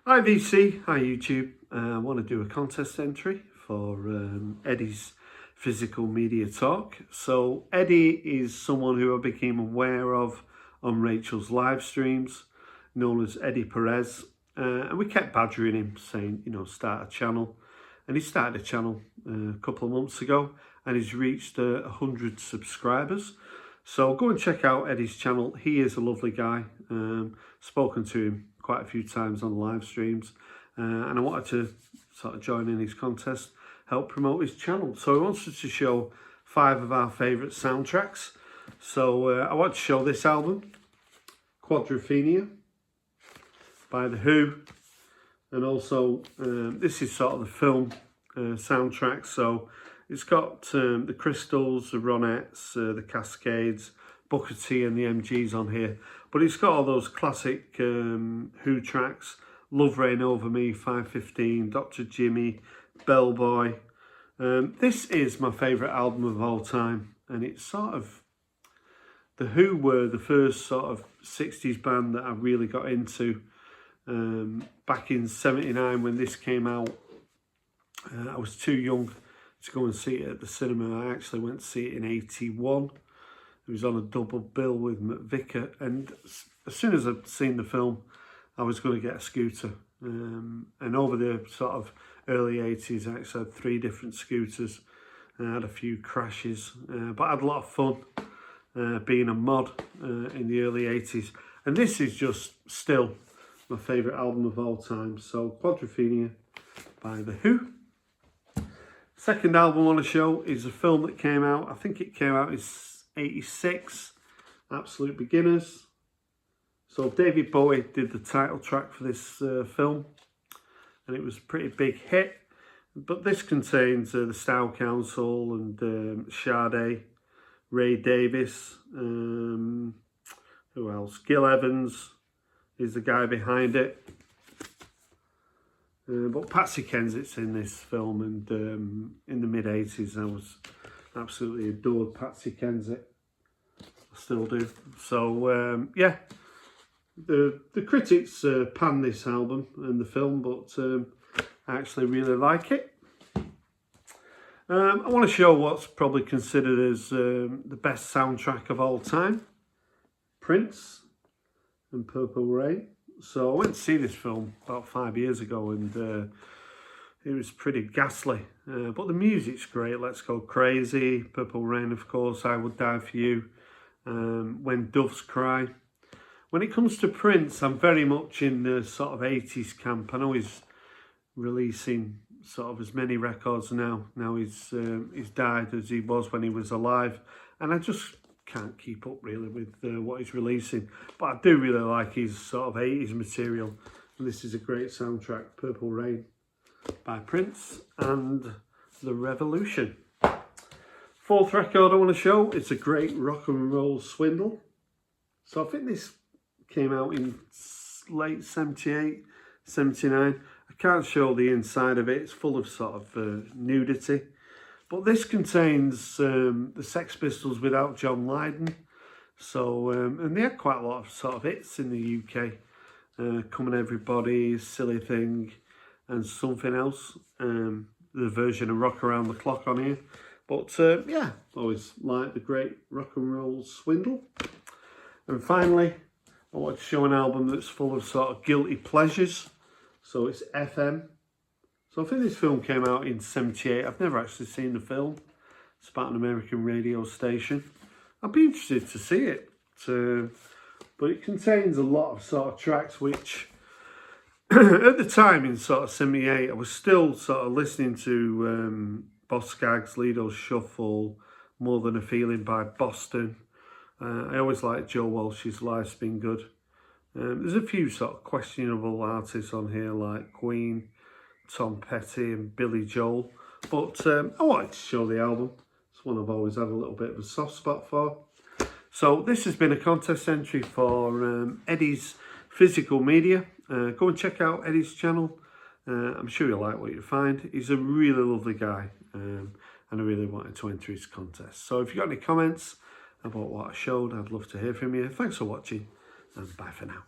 Hi VC, hi YouTube. I want to do a contest entry for Eddie's Physical Media Talk. So Eddie is someone who I became aware of on Rachel's live streams, known as Eddie Perez. And we kept badgering him, saying, start a channel. And he started a channel a couple of months ago, and he's reached 100 subscribers. So go and check out Eddie's channel. He is a lovely guy. Spoken to him quite a few times on live streams, and I wanted to sort of join in his contest, help promote his channel. So he wants us to show 5 of our favourite soundtracks. So I want to show this album, Quadrophenia by The Who, and also this is sort of the film soundtrack. So it's got the Crystals, the Ronettes, the Cascades, Booker T and the MGs on here. But it's got all those classic Who tracks, Love Reign Over Me, 515, Dr. Jimmy, Bellboy. This is my favourite album of all time. And it's sort of, The Who were the first sort of 60s band that I really got into. Back in '79 when this came out, I was too young to go and see it at the cinema. I actually went to see it in '81. It was on a double bill with McVicker, and as soon as I'd seen the film, I was going to get a scooter. And over the sort of early 80s, I actually had 3 different scooters. I had a few crashes, but I had a lot of fun being a mod in the early 80s. And this is just still my favourite album of all time. So Quadrophenia by The Who. Second album I want to show is a film that came out, I think it came out in '86, Absolute Beginners. So David Bowie did the title track for this film, and it was a pretty big hit. But this contains the Style Council and Sade, Ray Davis, who else? Gil Evans is the guy behind it. But Patsy Kensitt's in this film, and in the mid-80s I was absolutely adored Patsy Kensitt. I still do. So yeah, the critics panned this album and the film, but I actually really like it. I want to show what's probably considered as the best soundtrack of all time, Prince and Purple Rain. So I went to see this film about 5 years ago, and it was pretty ghastly. But the music's great. Let's Go Crazy, Purple Rain, of course, I Would Die For You, When Doves Cry. When it comes to Prince, I'm very much in the sort of 80s camp. I know he's releasing sort of as many records now. Now he's died as he was when he was alive. And I just can't keep up really with what he's releasing, but I do really like his sort of 80s material, and this is a great soundtrack, Purple Rain by Prince and The Revolution. Fourth record I want to show, it's a great rock and roll Swindle. So I think this came out in late '78, '79. I can't show the inside of it, it's full of sort of nudity. But this contains the Sex Pistols without John Lydon. So, and they had quite a lot of sort of hits in the UK. Come On Everybody, Silly Thing, and Something Else. The version of Rock Around the Clock on here. But yeah, always like the great rock and roll Swindle. And finally, I want to show an album that's full of sort of guilty pleasures. So it's FM. So I think this film came out in '78. I've never actually seen the film. It's about an American radio station. I'd be interested to see it. But it contains a lot of sort of tracks which, at the time in sort of '78, I was still sort of listening to Boss Skaggs, Lido's Shuffle, More Than a Feeling by Boston. I always liked Joe Walsh's Life's Been Good. There's a few sort of questionable artists on here like Queen, Tom Petty and Billy Joel, but I wanted to show the album. It's one I've always had a little bit of a soft spot for. So this has been a contest entry for Eddie's Physical Media. Go and check out Eddie's channel. I'm sure you'll like what you find. He's a really lovely guy, and I really wanted to enter his contest. So if you've got any comments about what I showed, I'd love to hear from you. Thanks for watching, and bye for now.